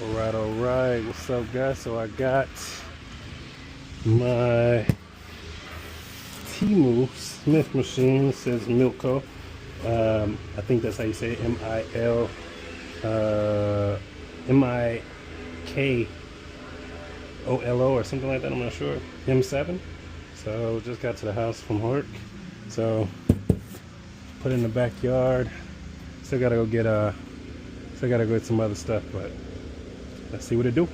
All right. What's up, guys? So I got my Temu Smith machine. It says Milko. I think that's how you say it. M-I-L, M-I-K-O-L-O or something like that. I'm not sure. M7. So just got to the house from work. So put it in the backyard. Still gotta go get some other stuff, but let's see what it do.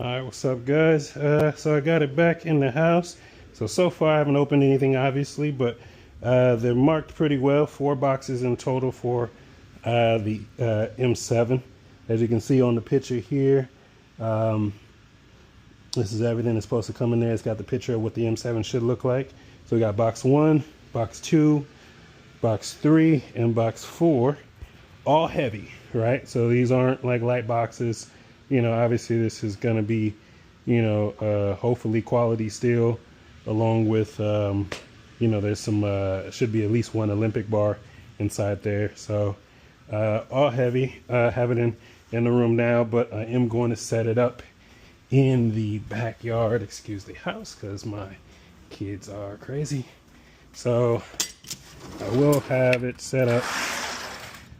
All right, what's up, guys? So I got it back in the house. So far I haven't opened anything, obviously, but they're marked pretty well. 4 boxes in total for the M7. As you can see on the picture here, this is everything that's supposed to come in there. It's got the picture of what the M7 should look like. So we got box 1, box 2, box 3, and box 4, all heavy, right? So these aren't like light boxes. You know, obviously this is going to be, you know, hopefully quality steel, along with, you know, there's some, should be at least one Olympic bar inside there. So all heavy. Have it in the room now, but I am going to set it up in the backyard, excuse the house, because my kids are crazy. So I will have it set up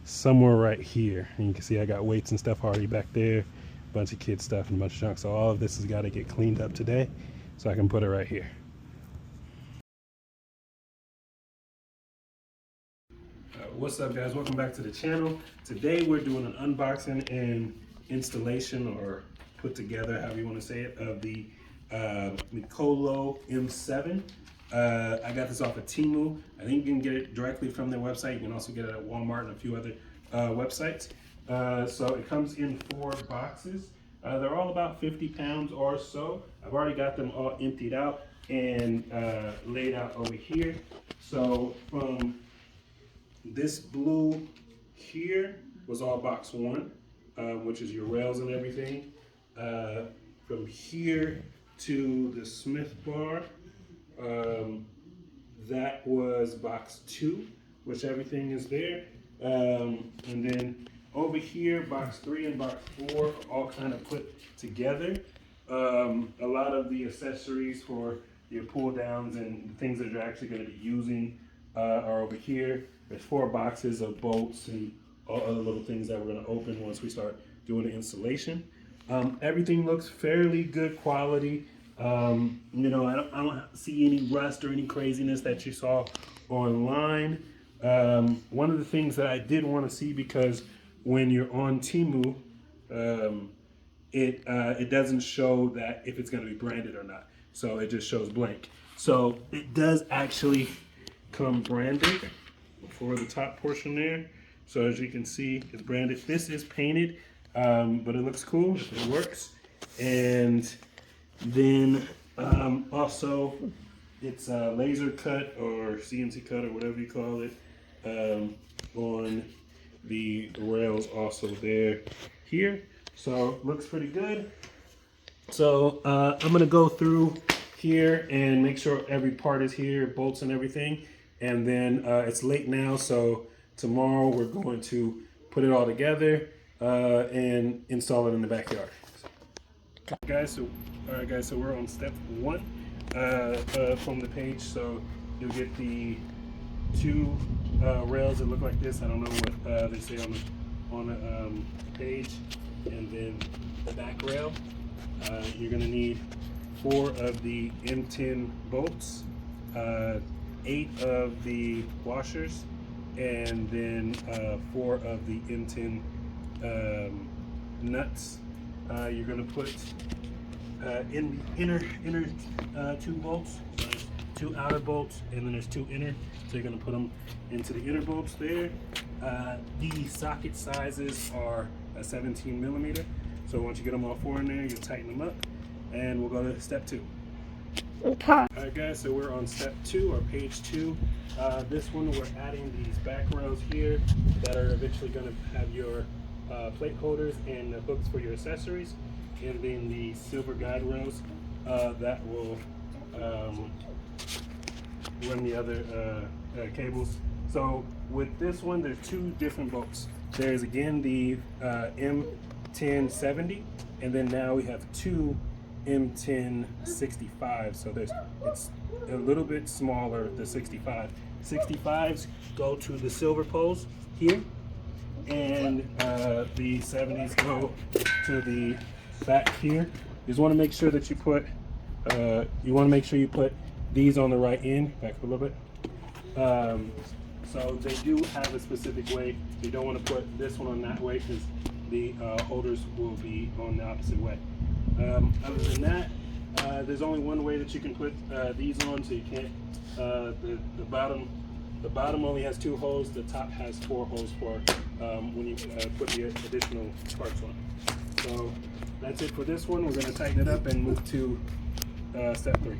somewhere right here. And you can see I got weights and stuff already back there. Bunch of kid stuff and a bunch of junk. So all of this has got to get cleaned up today so I can put it right here. What's up, guys? Welcome back to the channel. Today we're doing an unboxing and installation, or put together, however you want to say it, of the Mikolo M7. I got this off of Temu. I think you can get it directly from their website. You can also get it at Walmart and a few other websites. So it comes in 4 boxes. They're all about 50 pounds or so. I've already got them all emptied out and laid out over here. So from this blue here was all box 1, which is your rails and everything. From here to the Smith bar, that was box 2, which everything is there. And then over here, box 3 and box 4 are all kind of put together. A lot of the accessories for your pull downs and the things that you're actually going to be using are over here. There's 4 boxes of bolts and all other little things that we're going to open once we start doing the installation. Everything looks fairly good quality. You know, I don't see any rust or any craziness that you saw online. One of the things that I did want to see, because when you're on Temu, it doesn't show that if it's going to be branded or not. So it just shows blank. So it does actually come branded for the top portion there. So as you can see, it's branded. This is painted, but it looks cool. It works. And then also it's laser cut or CNC cut or whatever you call it on the rails also there here. So looks pretty good. So I'm gonna go through here and make sure every part is here, bolts and everything. And then it's late now, so tomorrow we're going to put it all together and install it in the backyard. All right, guys, so we're on step 1 from the page. So you'll get the 2 rails that look like this. I don't know what they say on the page. And then the back rail. You're gonna need 4 of the M10 bolts, 8 of the washers, and then 4 of the M10 nuts. You're gonna put in the inner 2 bolts. So there's 2 outer bolts, and then there's 2 inner. So you're gonna put them into the inner bolts there. The socket sizes are a 17 millimeter. So once you get them all 4 in there, you tighten them up, and we'll go to step 2. Okay. All right, guys, so we're on step 2 or page 2. This one, we're adding these back rails here that are eventually going to have your plate holders and the hooks for your accessories, and then the silver guide rails that will run the other cables. So with this one, there's 2 different bolts. there's again the M1070, and then now we have two M1065. So it's a little bit smaller, the 65. 65s go to the silver poles here, and the 70s go to the back here. You just want to make sure that you put these on the right end. Back up a little bit. So they do have a specific way. You don't want to put this one on that way because the holders will be on the opposite way. Other than that, there's only one way that you can put these on, so you can't. The bottom only has 2 holes. The top has 4 holes for when you put the additional parts on. So that's it for this one. We're going to tighten it up and move to step 3.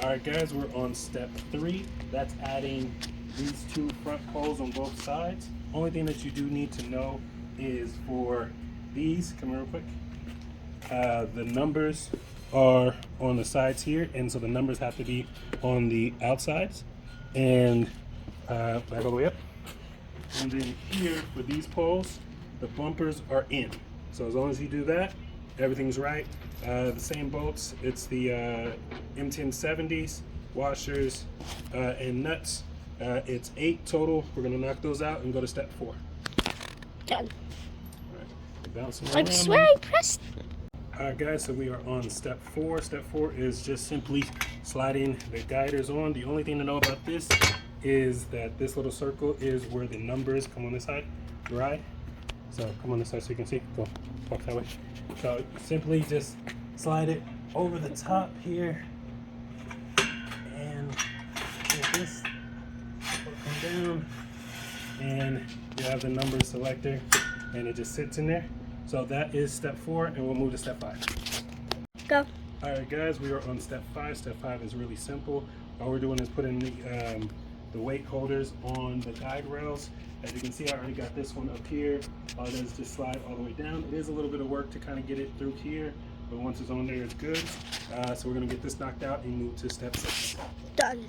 All right, guys, we're on step 3. That's adding these 2 front poles on both sides. Only thing that you do need to know is for these, come here real quick, the numbers are on the sides here, and so the numbers have to be on the outsides, and back all the way up. And then here for these poles, the bumpers are in. So as long as you do that, everything's right. The same bolts, it's the M1070s, washers, and nuts. It's 8 total. We're gonna knock those out and go to step 4. Done. All right. Bouncing I around. swear I pressed. Alright guys, so we are on step 4. Step 4 is just simply sliding the guiders on. The only thing to know about this is that this little circle is where the numbers come on this side, right? So come on this side so you can see. Go, walk that way. So simply just slide it over the top here, and like this, come down, and you have the number selector, and it just sits in there. So that is step 4, and we'll move to step 5. Go. All right, guys, we are on step 5. Step 5 is really simple. All we're doing is putting the weight holders on the guide rails. As you can see, I already got this one up here. All it does is just slide all the way down. It is a little bit of work to kind of get it through here, but once it's on there, it's good. So we're gonna get this knocked out and move to step 6. Done.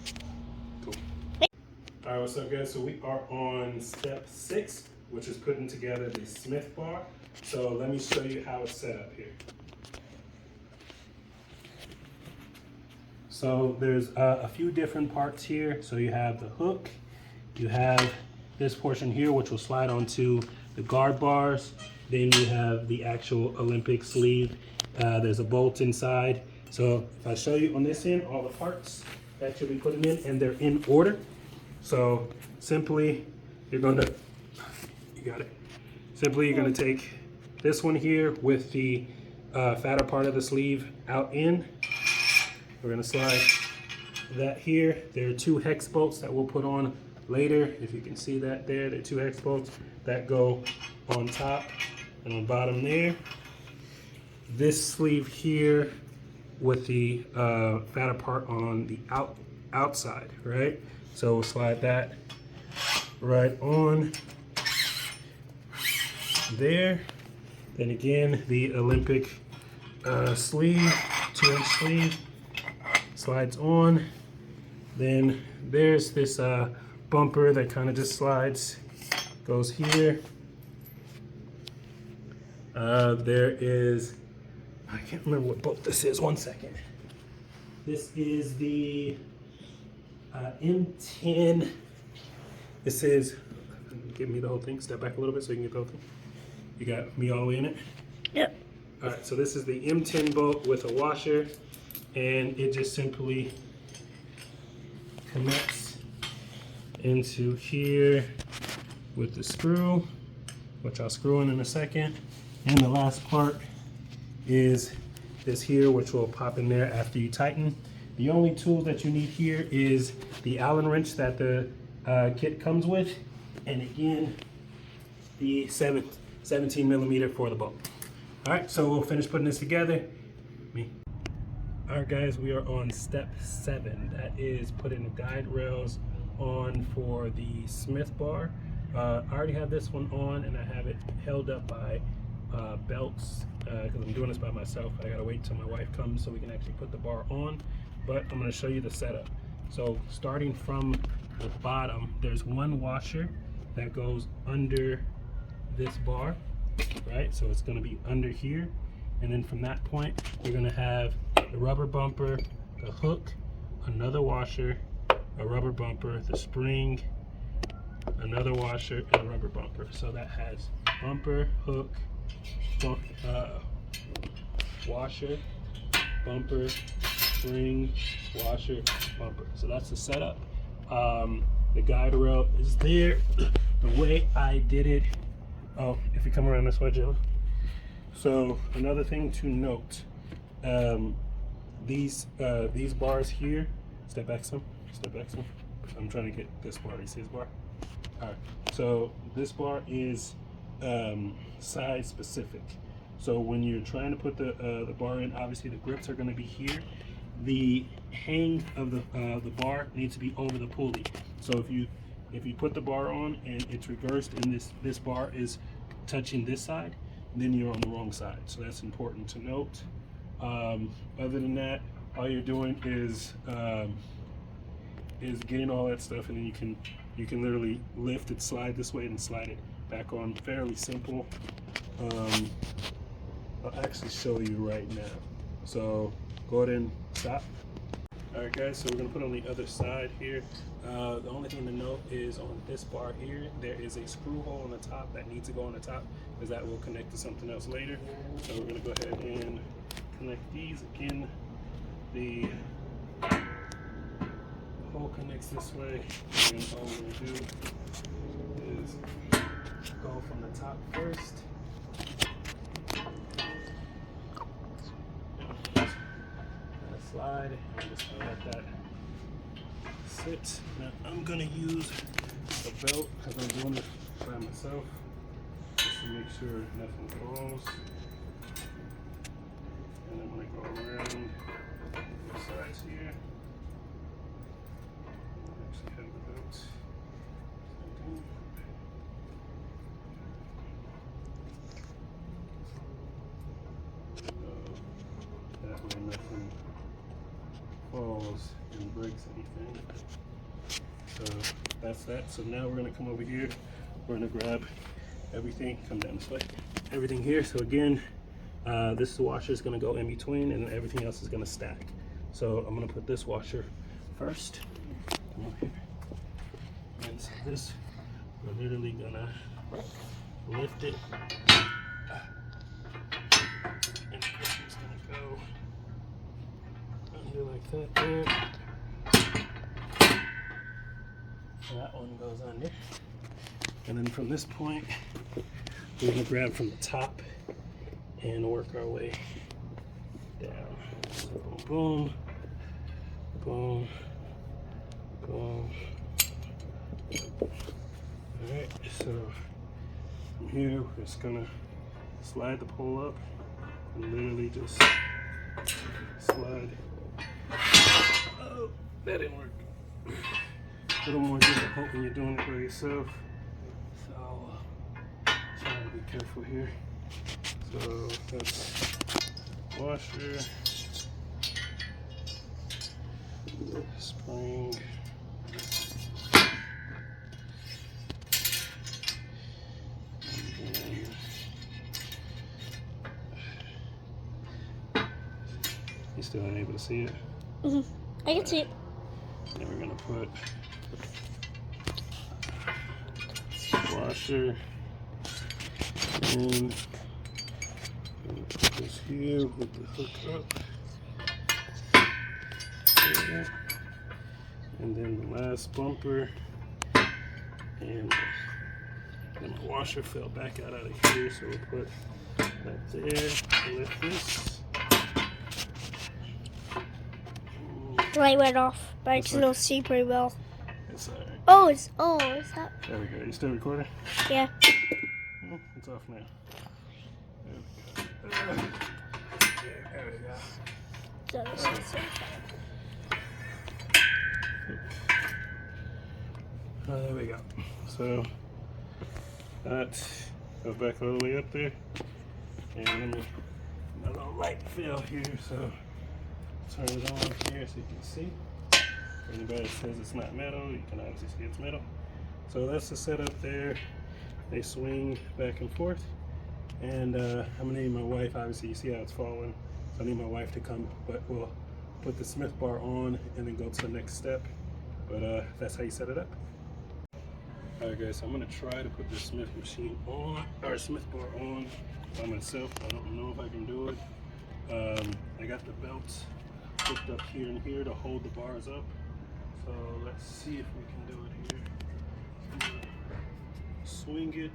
Cool. All right, what's up, guys? So we are on step 6, which is putting together the Smith bar. So let me show you how it's set up here. So there's a few different parts here. So you have the hook, you have this portion here, which will slide onto the guard bars. Then you have the actual Olympic sleeve. There's a bolt inside. So if I show you on this end, all the parts that you'll be putting in, and they're in order. So simply, you're gonna take this one here with the fatter part of the sleeve out in. We're gonna slide that here. There are 2 hex bolts that we'll put on later. If you can see that there, the 2 hex bolts that go on top and on bottom there. This sleeve here with the fatter part on the outside, right? So we'll slide that right on there. Then again, the Olympic sleeve, 2-inch sleeve, slides on. Then there's this bumper that kind of just slides, goes here. There is, I can't remember what bolt this is, 1 second. This is the M10. This is, give me the whole thing, step back a little bit so you can get the whole thing. You got me all the way in it? Yep. All right, so this is the M10 bolt with a washer, and it just simply connects into here with the screw, which I'll screw in a second. And the last part is this here, which will pop in there after you tighten. The only tool that you need here is the Allen wrench that the kit comes with, and again, the 17 millimeter for the bolt. All right, so we'll finish putting this together. All right, guys, we are on step 7. That is putting the guide rails on for the Smith bar. I already have this one on, and I have it held up by belts because I'm doing this by myself. I gotta wait till my wife comes so we can actually put the bar on, but I'm gonna show you the setup. So starting from the bottom, there's one washer that goes under this bar, right? So it's going to be under here, and then from that point you're going to have the rubber bumper, the hook, another washer, a rubber bumper, the spring, another washer, and a rubber bumper. So that has bumper, hook, washer, bumper, spring, washer, bumper. So that's the setup. The guide rail is there. The way I did it, oh, if you come around this way, Jill. So another thing to note, these bars here, step back some. I'm trying to get this bar. You see this bar? All right. So this bar is size specific. So when you're trying to put the bar in, obviously the grips are going to be here. The hang of the bar needs to be over the pulley. So if you put the bar on and it's reversed and this bar is touching this side, then you're on the wrong side. So that's important to note. Other than that, all you're doing is getting all that stuff, and then you can literally lift it, slide this way, and slide it back on. Fairly simple. I'll actually show you right now. So go ahead and stop. Alright guys, so we're going to put on the other side here. The only thing to note is on this bar here, there is a screw hole on the top that needs to go on the top because that will connect to something else later. So we're going to go ahead and connect these. Again, the hole connects this way, and all we're going to do is go from the top first. Slide, and I'm just gonna let that sit. Now I'm gonna use a belt because I'm doing it by myself, just to make sure nothing falls. And I'm gonna go around the sides here. I actually have the belt. That way nothing falls and breaks anything. So that's that. So now we're going to come over here. We're going to grab everything. Come down this way. Everything here. So again, this washer is going to go in between, and everything else is going to stack. So I'm going to put this washer first. Come over here. And so this, we're literally going to lift it. And this is going to go like that there. And that one goes under. And then from this point, we're going to grab from the top and work our way down. So boom, boom, boom, boom. Alright, so from here, we're just going to slide the pole up and literally just slide. Oh, that didn't work. A little more difficult when you're doing it by yourself. So try to be careful here. So that's washer, spring, you still unable to see it? I can see it. Then we're gonna put washer and put this here with the hook up. There. And then the last bumper, and then the washer fell back out of here, so we'll put that there. Lift this. Light went off, but I can still see pretty well. It's alright. Oh, is that? There we go. You still recording? Yeah. Oh, it's off now. There we go. There we go. So this is it. Oh, there we go. So that goes back all the way up there. And let me, my little light fell here, so turn it on here so you can see. For anybody that says it's not metal, you can obviously see it's metal. So that's the setup there. they swing back and forth. And I'm gonna need my wife, obviously you see how it's falling, so I need my wife to come, but we'll put the Smith bar on and then go to the next step. But that's how you set it up. Alright guys, so I'm gonna try to put the Smith machine on, or Smith bar on by myself. I don't know if I can do it. I got the belts hooked up here and here to hold the bars up. So let's see if we can do it here. I'm gonna swing it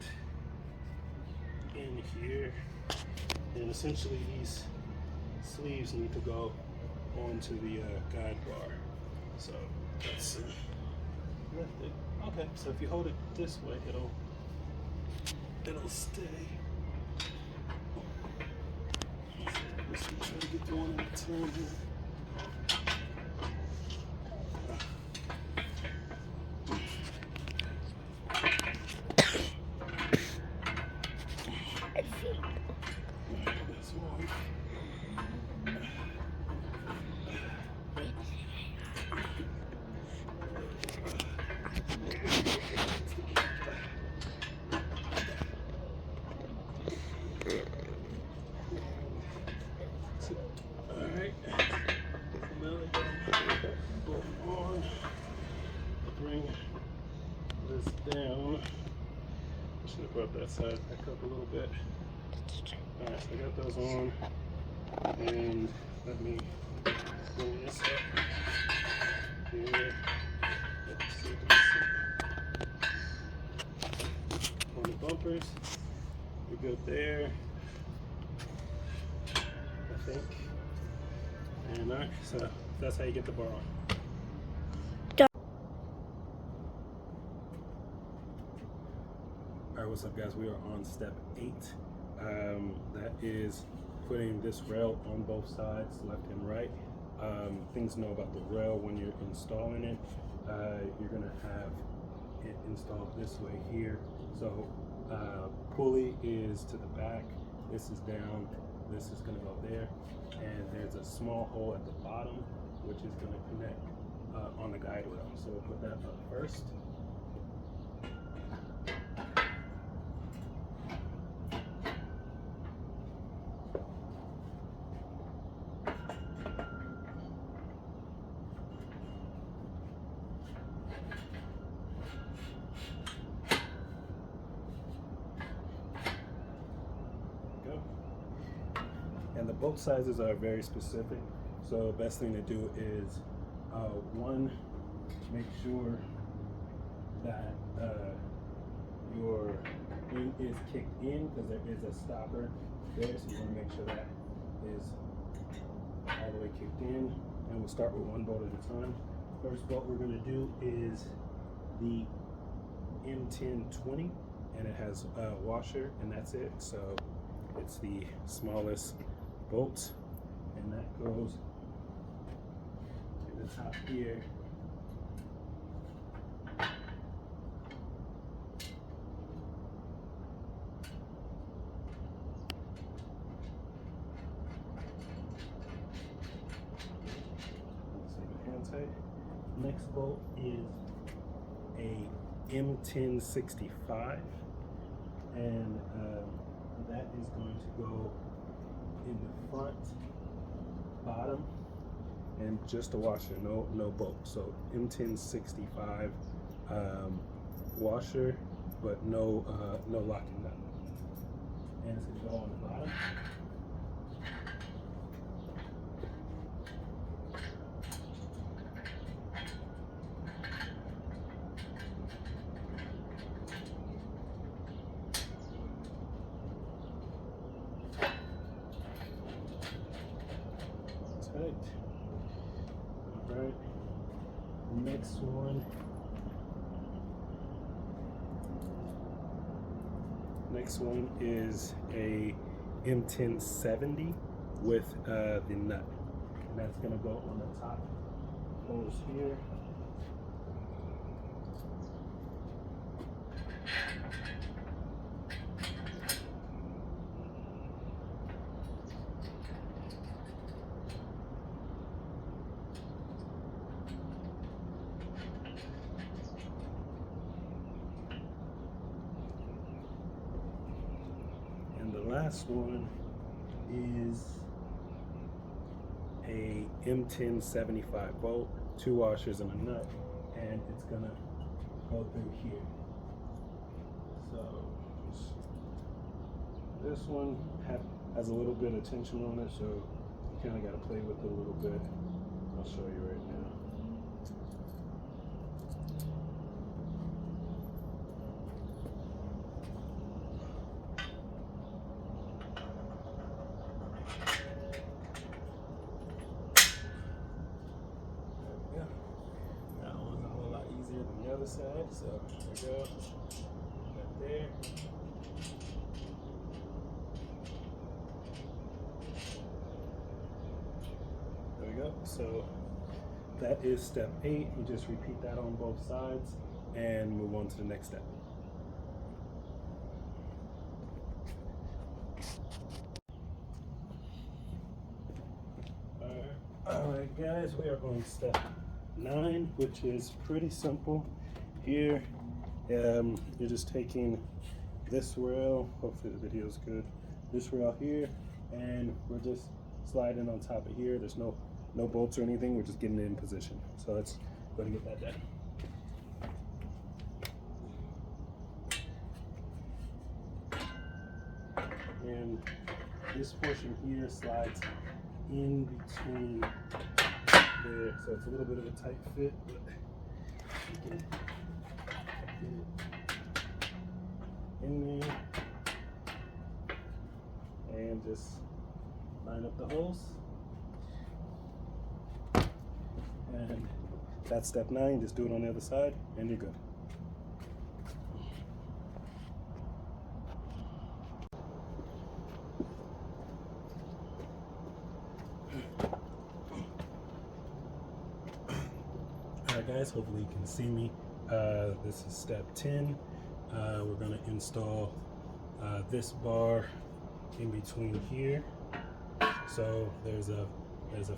in here, and essentially these sleeves need to go onto the guide bar. So let's lift it. Okay, so if you hold it this way, it'll stay. Let's try to get the one at a time here. That's one. Alright, now that both on, bring this down. I should have brought that side back up a little bit. Alright, so I got those on, and let me bring this up here. Let's see, on the bumpers, we're good there, I think. And alright, so that's how you get the bar on. Alright, what's up guys? We are on step 8. That is putting this rail on both sides, left and right. Things to know about the rail when you're installing it. You're gonna have it installed this way here. So pulley is to the back, this is down, this is gonna go there, and there's a small hole at the bottom which is gonna connect on the guide rail. So we'll put that up first. And the bolt sizes are very specific, so the best thing to do is one, make sure that your thing is kicked in, because there is a stopper there, so you want to make sure that is all the way kicked in. And we'll start with one bolt at a time. First bolt we're going to do is the M1020, and it has a washer, and that's it. So it's the smallest bolt, and that goes to the top here. Hand tight. Next bolt is a M1065, and that is going to go in the front, bottom, and just a washer, no bolt. So M1065 washer, but no locking nut. And it's gonna go on the bottom. Alright, next one is a M1070 with the nut, and that's gonna go on the top holes here. last one is a M10 75 volt, 2 washers and a nut, and it's gonna go through here. So this one has a little bit of tension on it, so you kind of got to play with it a little bit. I'll show you right now. That one's a whole lot easier than the other side, so there we go. Right there. There we go. So that is step 8. You just repeat that on both sides and move on to the next step. Alright guys, we are on step 9, which is pretty simple. Here, you're just taking this rail, hopefully the video is good, this rail here, and we're just sliding on top of here. There's no bolts or anything, we're just getting it in position. So let's go and get that done. And this portion here slides in between there, so it's a little bit of a tight fit, but you can get it in there and just line up the holes. And that's step 9. Just do it on the other side and you're good. Alright guys, hopefully you can see me. This is step 10. We're going to install this bar in between here. So there's a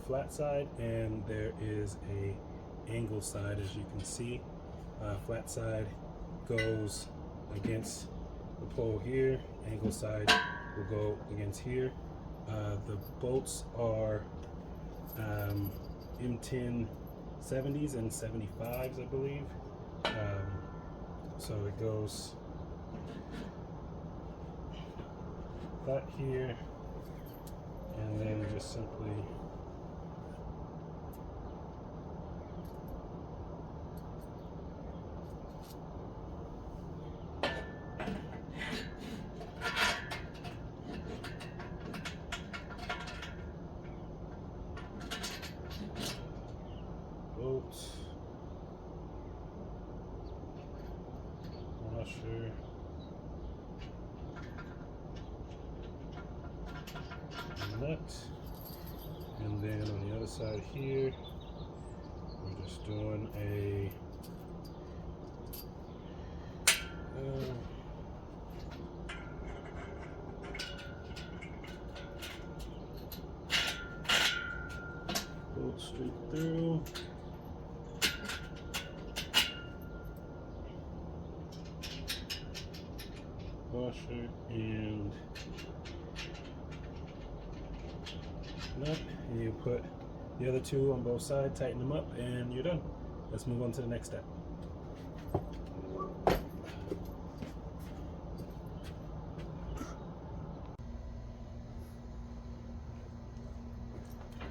flat side and there is a angle side, as you can see. Flat side goes against the pole here, angle side will go against here. The bolts are M10 70s and 75s, I believe. So it goes flat here, and then just simply bolts, washer, nut, and then on the other side here we're just doing a bolt straight through. Washer and nut, and you put the other two on both sides, tighten them up, and you're done. Let's move on to the next step.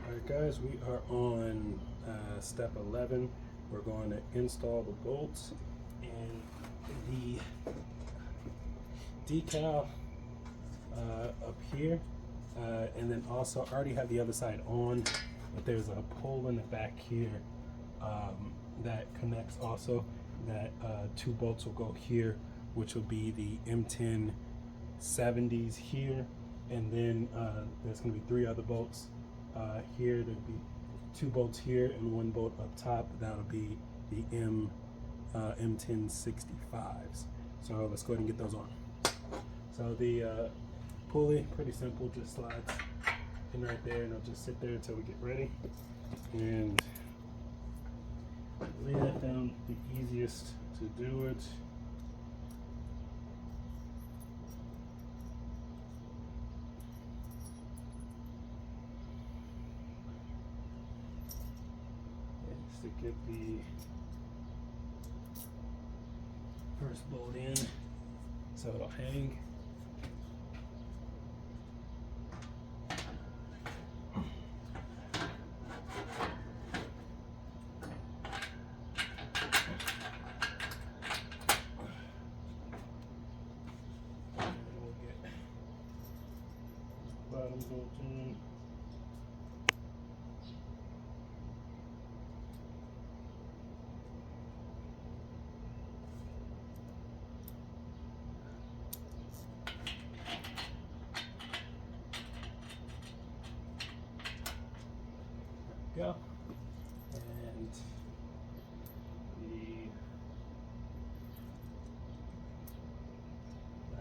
Alright guys, we are on step 11. We're going to install the bolts and the decal up here, and then also I already have the other side on, but there's a pole in the back here that connects also. That 2 bolts will go here, which will be the M10 70s here, and then there's going to be 3 other bolts here. There'll be 2 bolts here and 1 bolt up top. That'll be the M10 65s. So let's go ahead and get those on. So the pulley, pretty simple, just slides in right there, and it'll just sit there until we get ready. And lay that down, the easiest to do it. to get the first bolt in so it'll hang. Bottom bolt in. Go. And the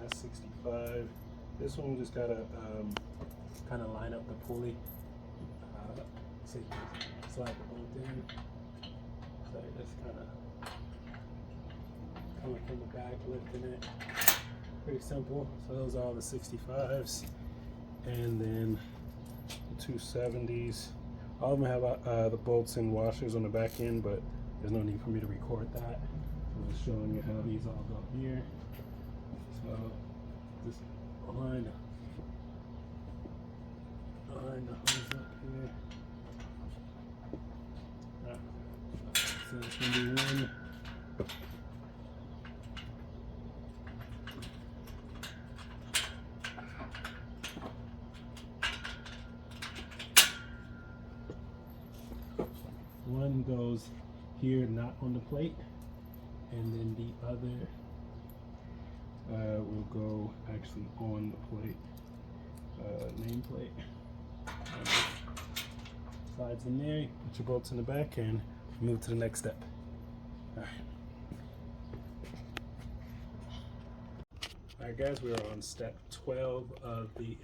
last 65. This one we just gotta kind of line up the pulley. So you can slide the bolt in. So you just kind of coming from the back, lifting it. Pretty simple. So those are all the 65s, and then the 270s. All of them have the bolts and washers on the back end, but there's no need for me to record that. I'm just showing you how these all go here. So just line the hose up here. So it's going to be one. One goes here, not on the plate, and then the other will go actually on the plate, nameplate. Slides in there, put your bolts in the back, and move to the next step. All right, guys, we are on step 12 of the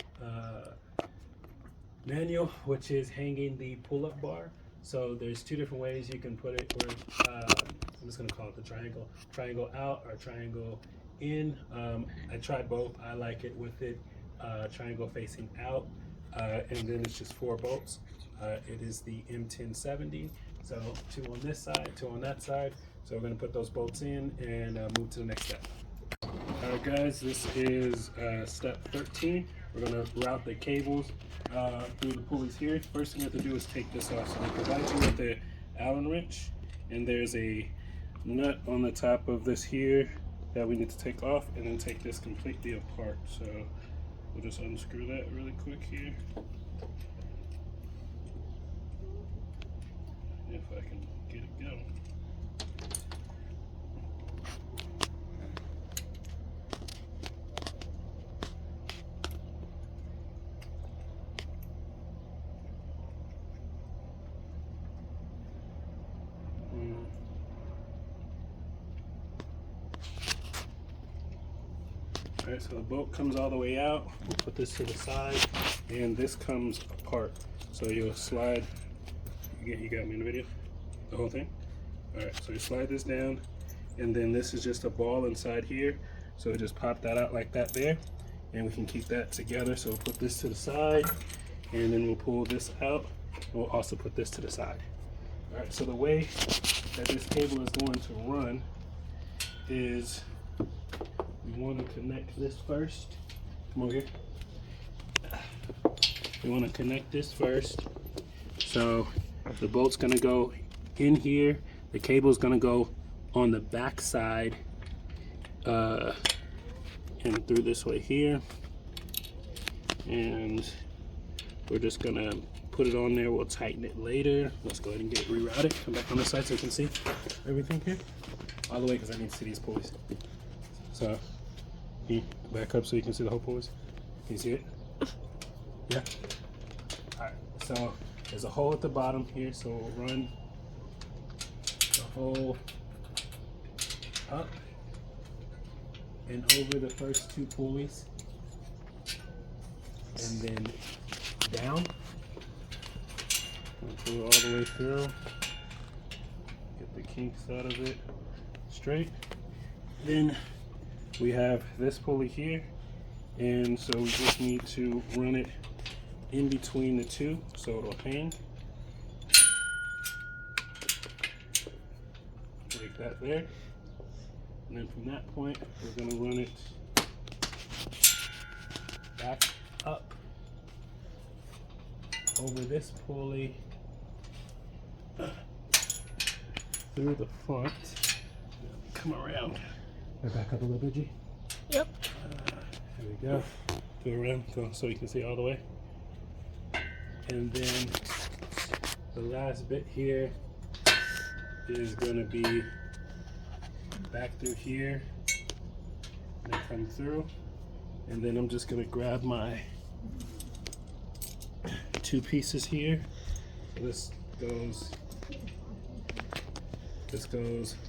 manual, which is hanging the pull-up bar. So there's two different ways you can put it. I'm just gonna call it the triangle out or triangle in. I tried both. I like it with it triangle facing out, and then it's just 4 bolts. It is the M1070. So 2 on this side, 2 on that side. So we're gonna put those bolts in and move to the next step. All right, guys, this is step 13. We're gonna route the cables through the pulleys here. First thing you have to do is take this off. So they provide you with the Allen wrench, and there's a nut on the top of this here that we need to take off, and then take this completely apart. So we'll just unscrew that really quick here. If I can get it going. Alright, so the bolt comes all the way out. We'll put this to the side, and this comes apart. So you'll slide, you got me in the video? The whole thing? Alright, so you slide this down, and then this is just a ball inside here. So just pop that out like that there, and we can keep that together. So we'll put this to the side, and then we'll pull this out. We'll also put this to the side. Alright, so the way that this cable is going to run is we want to connect this first. Come over here. We want to connect this first. So the bolt's going to go in here. The cable's going to go on the back side and through this way here. And we're just going to put it on there. We'll tighten it later. Let's go ahead and get it rerouted. Come back on this side so you can see everything here. All the way, because I need to see these pulleys. So back up so you can see the whole pulleys. Can you see it? Yeah. Alright, so there's a hole at the bottom here, so we'll run the hole up and over the first 2 pulleys, and then down. We'll pull it all the way through. Get the kinks out of it straight. Then we have this pulley here, and so we just need to run it in between the 2 so it'll hang. that there. And then from that point, we're going to run it back up over this pulley through the front. Come around. Back up a little bit, G. Yep. There we go. Go around so you can see all the way. And then the last bit here is going to be back through here and come through. And then I'm just going to grab my two pieces here. This goes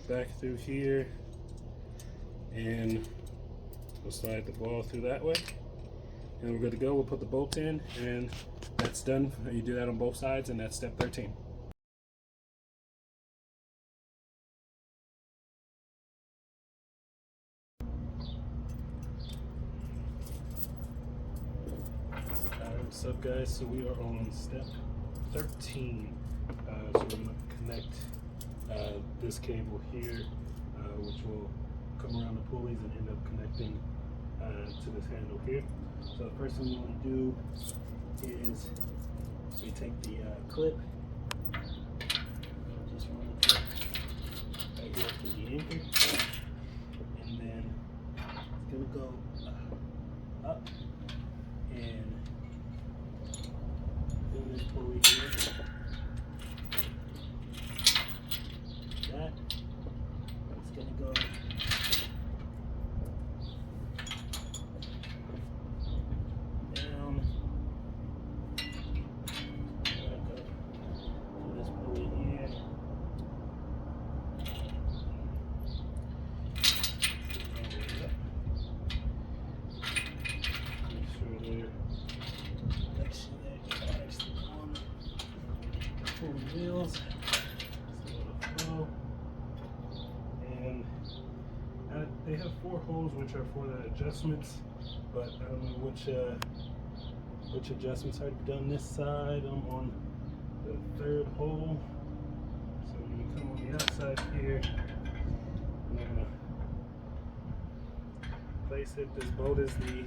back through here, and we'll slide the ball through that way. And we're good to go. We'll put the bolt in, and that's done. You do that on both sides, and that's step 13. What's up, guys? So we are on step 13. So we're going to connect this cable here, which will come around the pulleys and end up connecting to this handle here. So the first thing you want to do is we take the clip, just run the clip right here to the anchor, and then it's going to go up and in this pulley here. That it's going to go down. Go to this pulley here. Make sure they're actually on the wheels. And they have 4 holes which are for the adjustments, but I don't know which adjustments are done this side. I'm on the 3rd hole, so I'm going to come on the outside here, and I'm going to place it. This bolt is the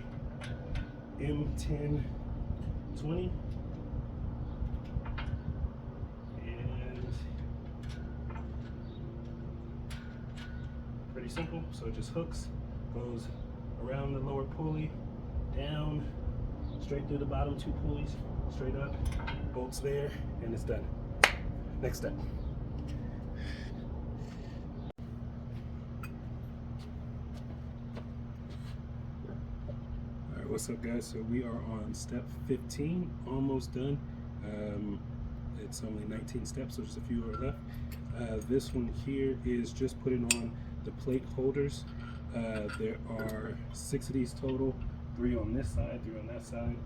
M10-20. Pretty simple. So it just hooks, goes around the lower pulley, down, straight through the bottom 2 pulleys, straight up, bolts there, and it's done. Next step. Alright, what's up, guys? So we are on step 15, almost done. It's only 19 steps, so just a few are left. This one here is just putting on the plate holders. There are 6 of these total, 3 on this side, 3 on that side.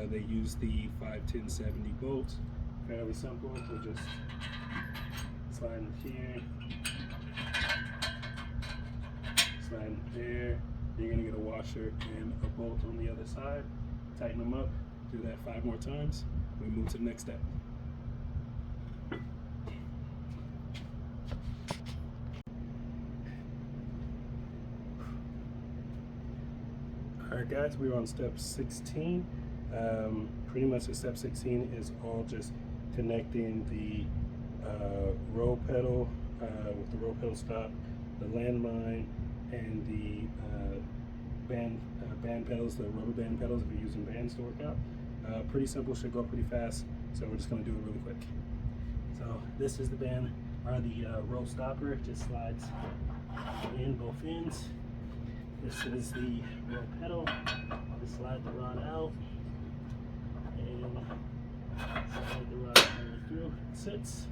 They use the 51070 bolts. Fairly simple. We'll just slide it here, slide it there. You're gonna get a washer and a bolt on the other side. Tighten them up. Do that 5 more times. We move to the next step. Alright guys, we're on step 16. Pretty much the step 16 is all just connecting the roll pedal with the roll pedal stop, the landmine, and the band pedals, the rubber band pedals if you're using bands to work out. Pretty simple, should go pretty fast, so we're just going to do it really quick. So this is the band, or the roll stopper. It just slides in both ends. This is the roll pedal. Just slide the rod out and slide the rod all the way through. It sits.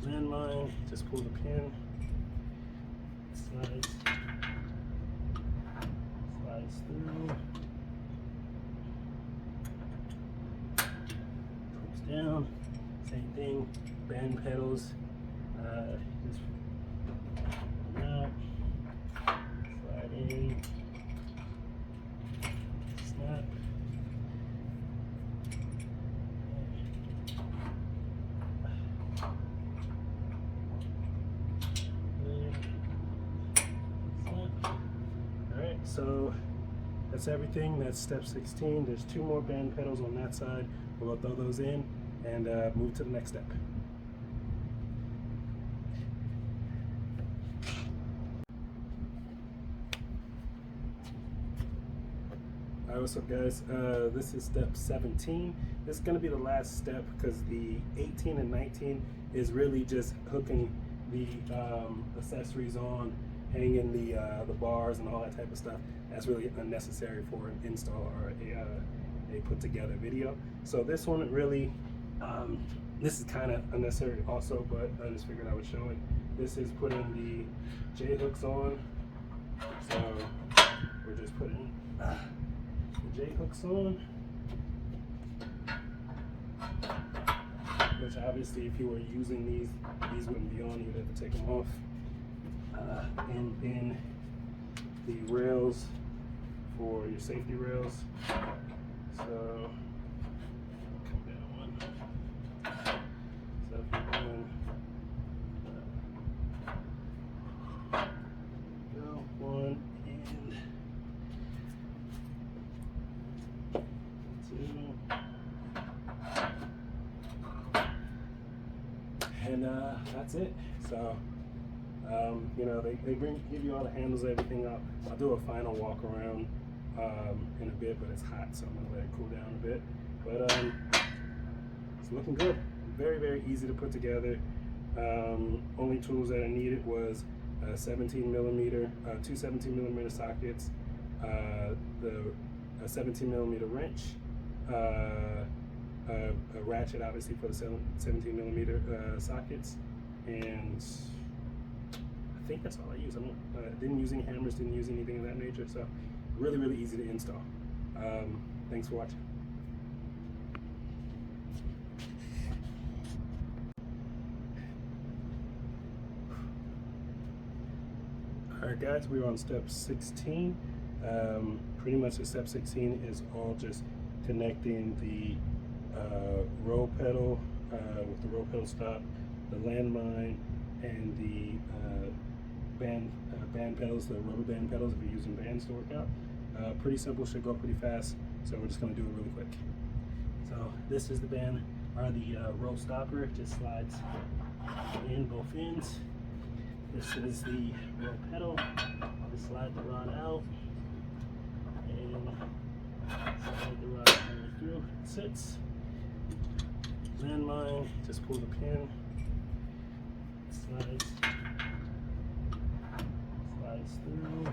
Landmine, just pull the pin. Slides through. Comes down. Same thing. Band pedals. Just come out. Slide in. Snap. so that's everything. That's step 16. There's 2 more band pedals on that side. We'll throw those in and move to the next step. Alright, what's up guys? This is step 17. This is going to be the last step because the 18 and 19 is really just hooking the accessories on, hanging the bars and all that type of stuff. That's really unnecessary for an install or a put together video. So this one really, this is kind of unnecessary also, but I just figured I would show it. This is putting the J hooks on. So we're just putting the J hooks on, which obviously if you were using these wouldn't be on, you'd have to take them off. And then the rails for your safety rails. So come down one. So if you're going go one and two, and that's it. So you know, they give you all the handles, everything up. I'll do a final walk around in a bit, but it's hot, so I'm gonna let it cool down a bit. But it's looking good. Very, very easy to put together. Only tools that I needed was a 17mm, 2 17mm sockets, a 17mm wrench, a ratchet obviously for the 17mm sockets, and I think that's all I use. I didn't use any hammers, didn't use anything of that nature, so really, really easy to install. Thanks for watching. Alright guys, we're on step 16. Pretty much the step 16 is all just connecting the roll pedal with the roll pedal stop, the landmine, and the band pedals, the rubber band pedals if you're using bands to work out. Pretty simple, should go pretty fast, so we're just going to do it really quick. So this is the band, or the roll stopper. It just slides in both ends. This is the roll pedal. Just slide the rod out and slide the rod through. It sits. Landmine, just pull the pin, slides through,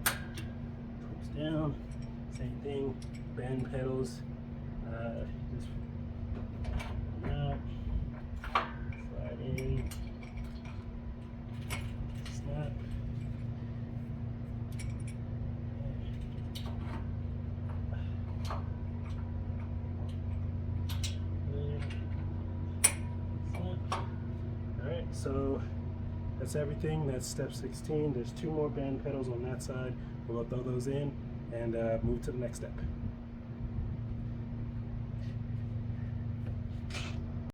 comes down. Same thing, band pedals, just come out, slide in, snap. Alright, so that's everything. That's step 16. There's 2 more band pedals on that side. We'll throw those in and move to the next step.